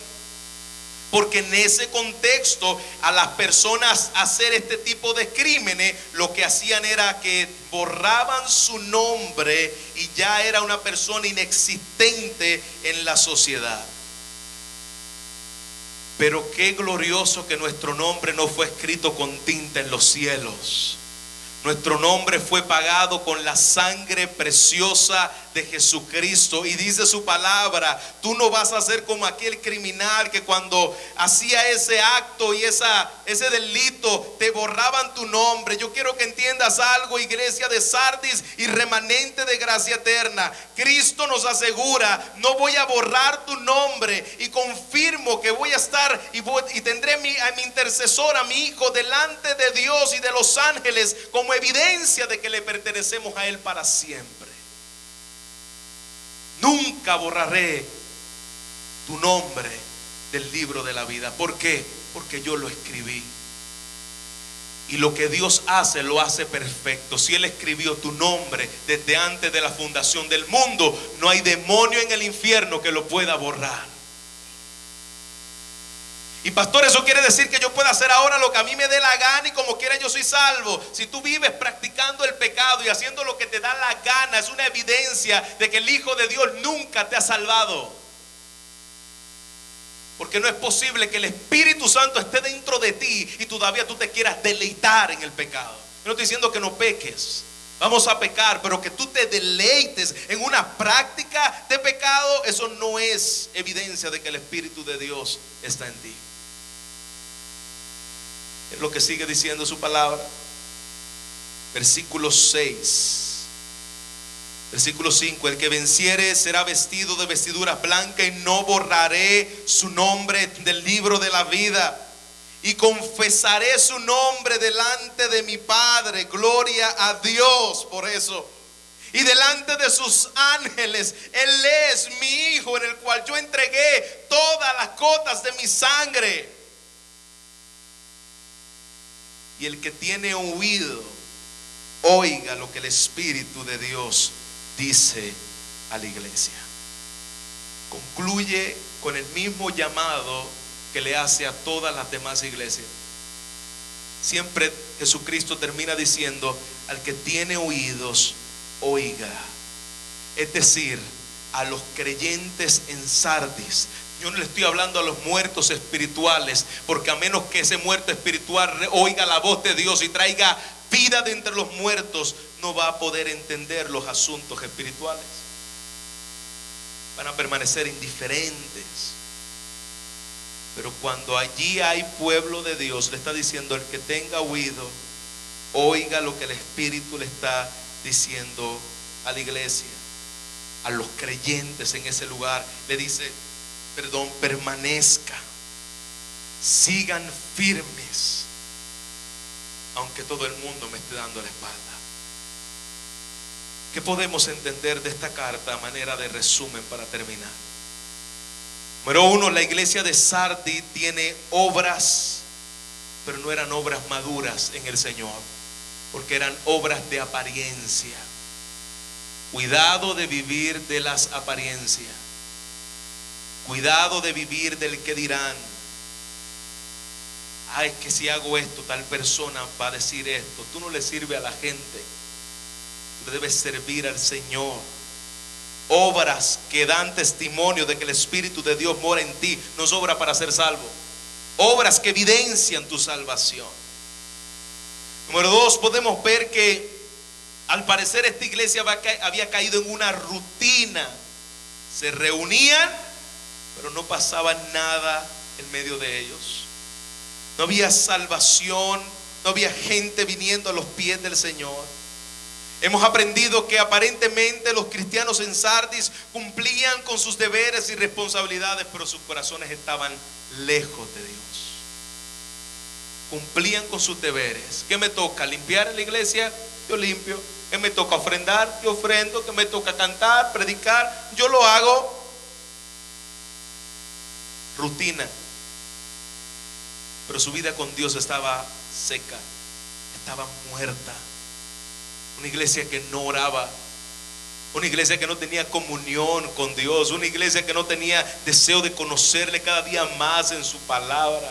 Porque en ese contexto, a las personas hacer este tipo de crímenes, lo que hacían era que borraban su nombre y ya era una persona inexistente en la sociedad. Pero qué glorioso que nuestro nombre no fue escrito con tinta en los cielos. Nuestro nombre fue pagado con la sangre preciosa de Jesucristo. Y dice su palabra: tú no vas a ser como aquel criminal que cuando hacía ese acto y ese delito te borraban tu nombre. Yo quiero que entiendas algo, iglesia de Sardis y remanente de gracia eterna. Cristo nos asegura: no voy a borrar tu nombre, y confirmo que voy a estar y tendré a mi intercesor, a mi Hijo, delante de Dios y de los ángeles, como evidencia de que le pertenecemos a Él para siempre. Nunca borraré tu nombre del libro de la vida. ¿Por qué? Porque yo lo escribí. Y lo que Dios hace, lo hace perfecto. Si Él escribió tu nombre desde antes de la fundación del mundo, no hay demonio en el infierno que lo pueda borrar. Y pastor, eso quiere decir que yo pueda hacer ahora lo que a mí me dé la gana y como quiera yo soy salvo. Si tú vives practicando el pecado y haciendo lo que te da la gana, es una evidencia de que el Hijo de Dios nunca te ha salvado. Porque no es posible que el Espíritu Santo esté dentro de ti y todavía tú te quieras deleitar en el pecado. Yo no estoy diciendo que no peques. Vamos a pecar, pero que tú te deleites en una práctica de pecado, eso no es evidencia de que el Espíritu de Dios está en ti. Es lo que sigue diciendo su palabra. Versículo 6. Versículo 5. El que venciere será vestido de vestiduras blancas y no borraré su nombre del libro de la vida. Y confesaré su nombre delante de mi Padre. Gloria a Dios por eso. Y delante de sus ángeles. Él es mi Hijo, en el cual yo entregué todas las gotas de mi sangre. Y el que tiene oído, oiga lo que el Espíritu de Dios dice a la iglesia. Concluye con el mismo llamado que le hace a todas las demás iglesias. Siempre Jesucristo termina diciendo: al que tiene oídos, oiga. Es decir, a los creyentes en Sardis. Yo no le estoy hablando a los muertos espirituales, porque a menos que ese muerto espiritual oiga la voz de Dios y traiga vida de entre los muertos, no va a poder entender los asuntos espirituales. Van a permanecer indiferentes. Pero cuando allí hay pueblo de Dios, le está diciendo: el que tenga oído, oiga lo que el Espíritu le está diciendo a la iglesia, a los creyentes en ese lugar. Le dice, permanezca, sigan firmes, aunque todo el mundo me esté dando la espalda. ¿Qué podemos entender de esta carta a manera de resumen para terminar? Número 1, la iglesia de Sardis tiene obras, pero no eran obras maduras en el Señor, porque eran obras de apariencia. Cuidado de vivir de las apariencias. Cuidado de vivir del que dirán. Es que si hago esto, tal persona va a decir esto. Tú no le sirves a la gente, tú le debes servir al Señor. Obras que dan testimonio de que el Espíritu de Dios mora en ti, no es obra para ser salvo. Obras que evidencian tu salvación. Número 2, podemos ver que al parecer esta iglesia había caído en una rutina. Se reunían, pero no pasaba nada en medio de ellos. No había salvación, no había gente viniendo a los pies del Señor. Hemos aprendido que aparentemente los cristianos en Sardis cumplían con sus deberes y responsabilidades, pero sus corazones estaban lejos de Dios. Cumplían con sus deberes. ¿Qué me toca? ¿Limpiar en la iglesia? Yo limpio. ¿Qué me toca? ¿Ofrendar? Yo ofrendo. ¿Qué me toca? ¿Cantar? ¿Predicar? Yo lo hago. Rutina. Pero su vida con Dios estaba seca, estaba muerta. Una iglesia que no oraba, una iglesia que no tenía comunión con Dios, una iglesia que no tenía deseo de conocerle cada día más en su palabra.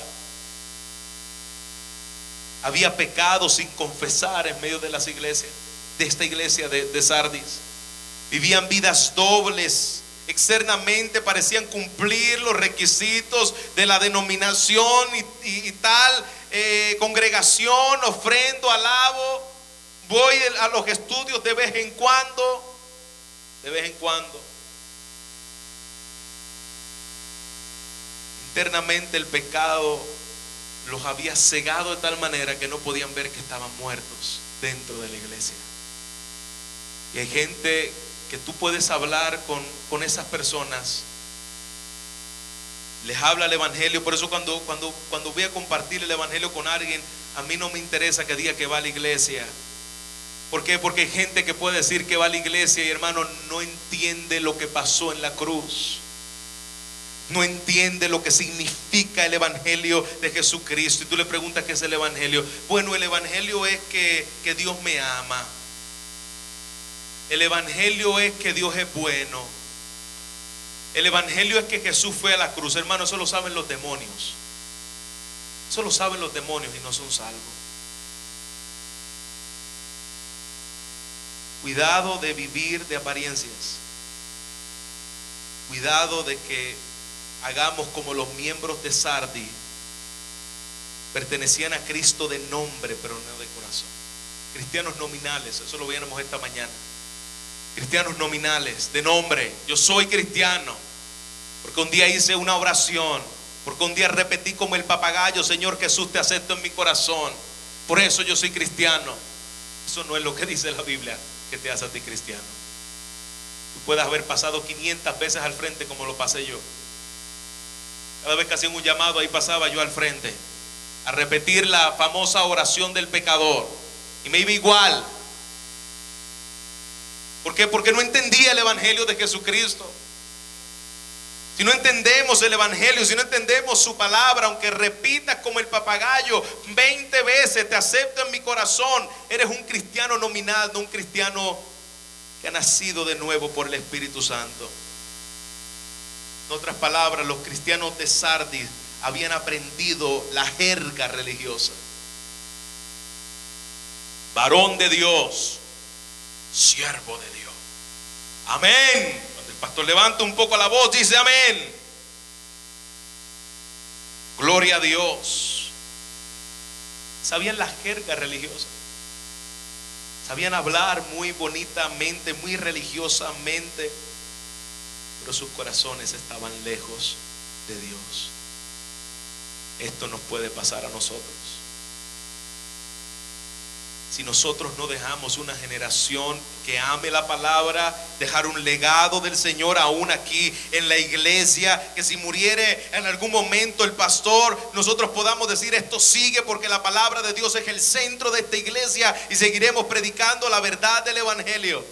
Había pecado sin confesar en medio de las iglesias, de esta iglesia de Sardis. Vivían vidas dobles. Externamente parecían cumplir los requisitos de la denominación y tal, congregación, ofrendo, alabo, voy a los estudios de vez en cuando. Internamente el pecado los había cegado de tal manera que no podían ver que estaban muertos dentro de la iglesia. Y hay gente que tú puedes hablar con esas personas, les habla el evangelio. Por eso cuando voy a compartir el evangelio con alguien, a mí no me interesa que diga que va a la iglesia. ¿Por qué? Porque hay gente que puede decir que va a la iglesia y, hermano, no entiende lo que pasó en la cruz, no entiende lo que significa el evangelio de Jesucristo. Y tú le preguntas qué es el evangelio. Bueno, el evangelio es que Dios me ama. El evangelio es que Dios es bueno. El evangelio es que Jesús fue a la cruz. Hermano, eso lo saben los demonios. Eso lo saben los demonios y no son salvos. Cuidado de vivir de apariencias. Cuidado de que hagamos como los miembros de Sardis. Pertenecían a Cristo de nombre, pero no de corazón. Cristianos nominales, eso lo vimos esta mañana. Cristianos nominales, de nombre. Yo soy cristiano, porque un día hice una oración, porque un día repetí como el papagayo: Señor Jesús, te acepto en mi corazón, por eso yo soy cristiano. Eso no es lo que dice la Biblia que te hace a ti cristiano. Tú puedes haber pasado 500 veces al frente como lo pasé yo. Cada vez que hacían un llamado, ahí pasaba yo al frente a repetir la famosa oración del pecador, y me iba igual. ¿Por qué? Porque no entendía el evangelio de Jesucristo. Si no entendemos el evangelio, si no entendemos su palabra, aunque repitas como el papagayo 20 veces, te acepto en mi corazón, eres un cristiano nominal, no un cristiano que ha nacido de nuevo por el Espíritu Santo. En otras palabras, los cristianos de Sardis habían aprendido la jerga religiosa. Varón de Dios, siervo de Dios. Amén. Cuando el pastor levanta un poco la voz, dice amén. Gloria a Dios. Sabían la jerga religiosa. Sabían hablar muy bonitamente, muy religiosamente, pero sus corazones estaban lejos de Dios. Esto nos puede pasar a nosotros. Si nosotros no dejamos una generación que ame la palabra, dejar un legado del Señor aún aquí en la iglesia, que si muriere en algún momento el pastor, nosotros podamos decir: esto sigue porque la palabra de Dios es el centro de esta iglesia y seguiremos predicando la verdad del evangelio.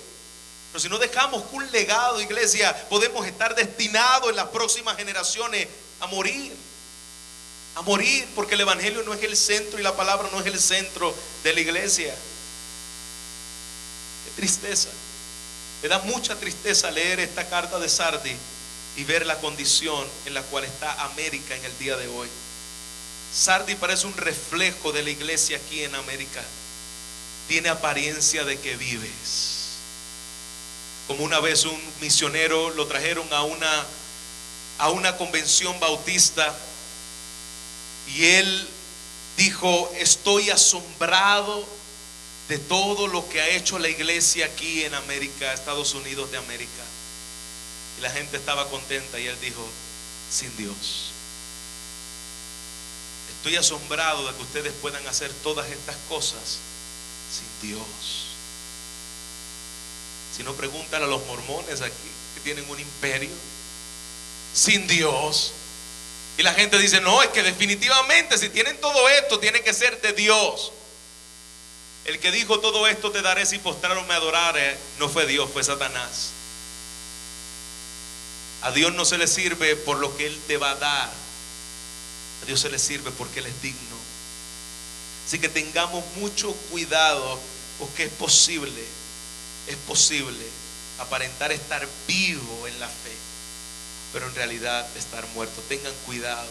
Pero si no dejamos un legado, iglesia, podemos estar destinados en las próximas generaciones a morir. A morir, porque el evangelio no es el centro y la palabra no es el centro de la iglesia. Qué tristeza. Me da mucha tristeza leer esta carta de Sardis y ver la condición en la cual está América en el día de hoy. Sardis parece un reflejo de la iglesia aquí en América. Tiene apariencia de que vives. Como una vez un misionero lo trajeron a una convención bautista, y él dijo: estoy asombrado de todo lo que ha hecho la iglesia aquí en América, Estados Unidos de América. Y la gente estaba contenta y él dijo: sin Dios. Estoy asombrado de que ustedes puedan hacer todas estas cosas sin Dios. Si no, pregúntale a los mormones aquí, que tienen un imperio sin Dios. Y la gente dice: no, es que definitivamente si tienen todo esto, tiene que ser de Dios. El que dijo: todo esto te daré si postrarme o me adorare, no fue Dios, fue Satanás. A Dios no se le sirve por lo que Él te va a dar. A Dios se le sirve porque Él es digno. Así que tengamos mucho cuidado, porque es posible aparentar estar vivo en la fe, pero en realidad estar muerto. Tengan cuidado.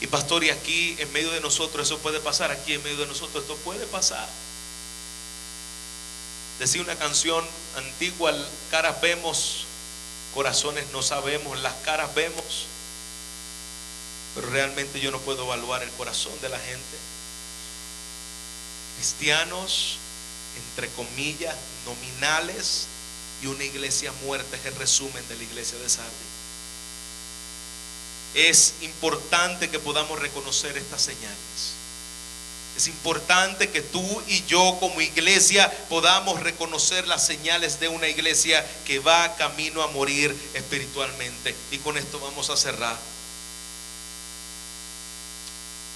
Y pastor, y aquí en medio de nosotros eso puede pasar. Aquí en medio de nosotros esto puede pasar. Decía una canción antigua: caras vemos, corazones no sabemos. Las caras vemos, pero realmente yo no puedo evaluar el corazón de la gente. Cristianos, entre comillas, nominales, y una iglesia muerta es el resumen de la iglesia de Sardis. Es importante que podamos reconocer estas señales. Es importante que tú y yo como iglesia podamos reconocer las señales de una iglesia que va camino a morir espiritualmente. Y con esto vamos a cerrar.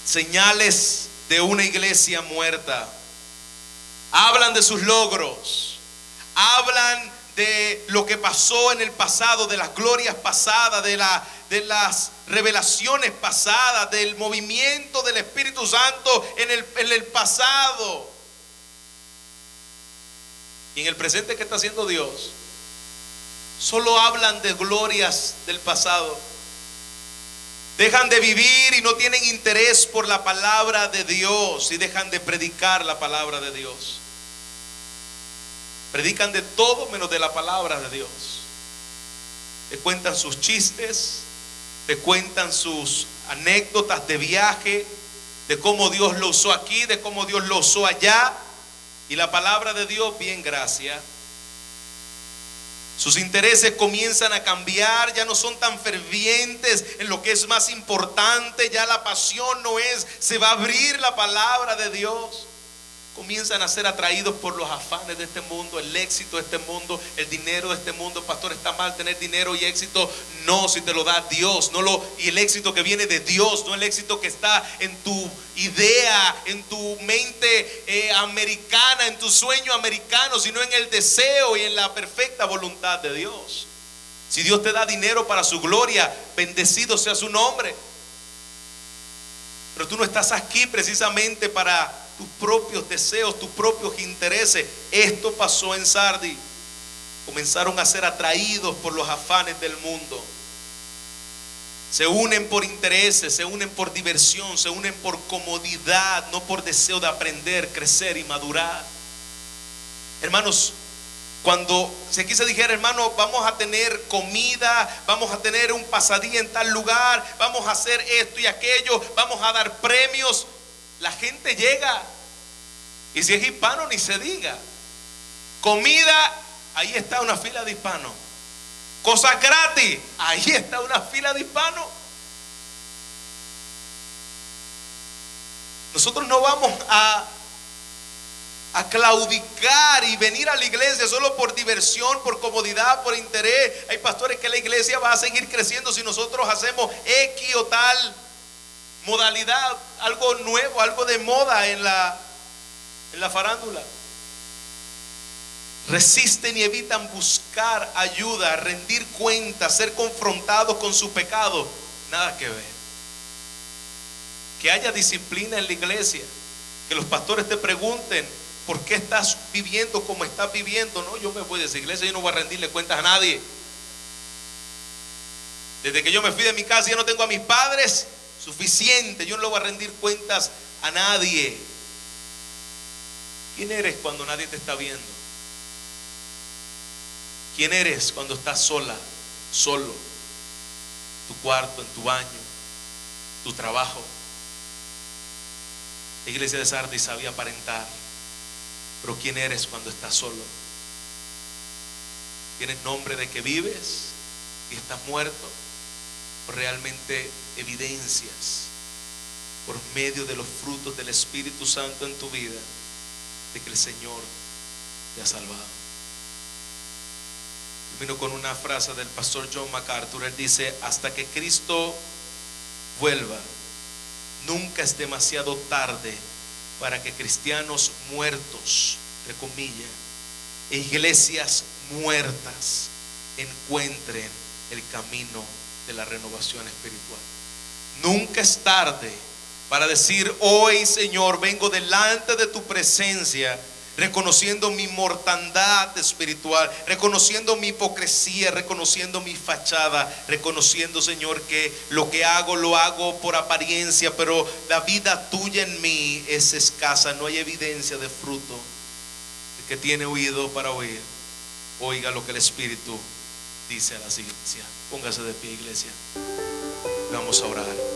Señales de una iglesia muerta. Hablan de sus logros, hablan de lo que pasó en el pasado, de las glorias pasadas, de las revelaciones pasadas, del movimiento del Espíritu Santo en el pasado. Y en el presente, ¿qué está haciendo Dios? Solo hablan de glorias del pasado. Dejan de vivir y no tienen interés por la palabra de Dios y dejan de predicar la palabra de Dios. Predican de todo menos de la palabra de Dios. Te cuentan sus chistes, te cuentan sus anécdotas de viaje, de cómo Dios lo usó aquí, de cómo Dios lo usó allá. Y la palabra de Dios, bien, gracias. Sus intereses comienzan a cambiar, ya no son tan fervientes en lo que es más importante. Ya la pasión no es, se va a abrir la palabra de Dios. Comienzan a ser atraídos por los afanes de este mundo, el éxito de este mundo, el dinero de este mundo. Pastor, ¿está mal tener dinero y éxito? No, si te lo da Dios, y el éxito que viene de Dios, no el éxito que está en tu idea, en tu mente americana, en tu sueño americano, sino en el deseo y en la perfecta voluntad de Dios. Si Dios te da dinero para su gloria, bendecido sea su nombre. Pero tú no estás aquí precisamente para tus propios deseos, tus propios intereses. Esto pasó en Sardis. Comenzaron a ser atraídos por los afanes del mundo. Se unen por intereses, se unen por diversión, se unen por comodidad, no por deseo de aprender, crecer y madurar. Hermanos, cuando aquí se dijera, hermano, vamos a tener comida, vamos a tener un pasadía en tal lugar, vamos a hacer esto y aquello, vamos a dar premios, la gente llega. Y si es hispano, ni se diga. Comida, ahí está una fila de hispanos. Cosas gratis, ahí está una fila de hispanos. Nosotros no vamos a claudicar y venir a la iglesia solo por diversión, por comodidad, por interés. Hay pastores que la iglesia va a seguir creciendo si nosotros hacemos X o tal modalidad, algo nuevo, algo de moda en la farándula. Resisten y evitan buscar ayuda, rendir cuentas, ser confrontados con su pecado. Nada que ver. Que haya disciplina en la iglesia, que los pastores te pregunten ¿por qué estás viviendo como estás viviendo? No, yo me voy de esa iglesia, yo no voy a rendirle cuentas a nadie. Desde que yo me fui de mi casa, ya no tengo a mis padres, suficiente, yo no le voy a rendir cuentas a nadie. ¿Quién eres cuando nadie te está viendo? ¿Quién eres cuando estás sola, solo? Tu cuarto, en tu baño, tu trabajo. La iglesia de Sardis sabía aparentar, pero ¿quién eres cuando estás solo? ¿Tienes nombre de que vives y estás muerto? ¿O realmente evidencias por medio de los frutos del Espíritu Santo en tu vida de que el Señor te ha salvado? Termino con una frase del pastor John MacArthur. Él dice: hasta que Cristo vuelva, nunca es demasiado tarde para que cristianos muertos, entre comillas, e iglesias muertas encuentren el camino de la renovación espiritual. Nunca es tarde para decir: hoy, Señor, vengo delante de tu presencia, reconociendo mi mortandad espiritual, reconociendo mi hipocresía, reconociendo mi fachada, reconociendo, Señor, que lo que hago lo hago por apariencia, pero la vida tuya en mí es escasa, no hay evidencia de fruto. El que tiene oído para oír, oiga lo que el Espíritu dice a las iglesias. Póngase de pie, iglesia. Vamos a orar.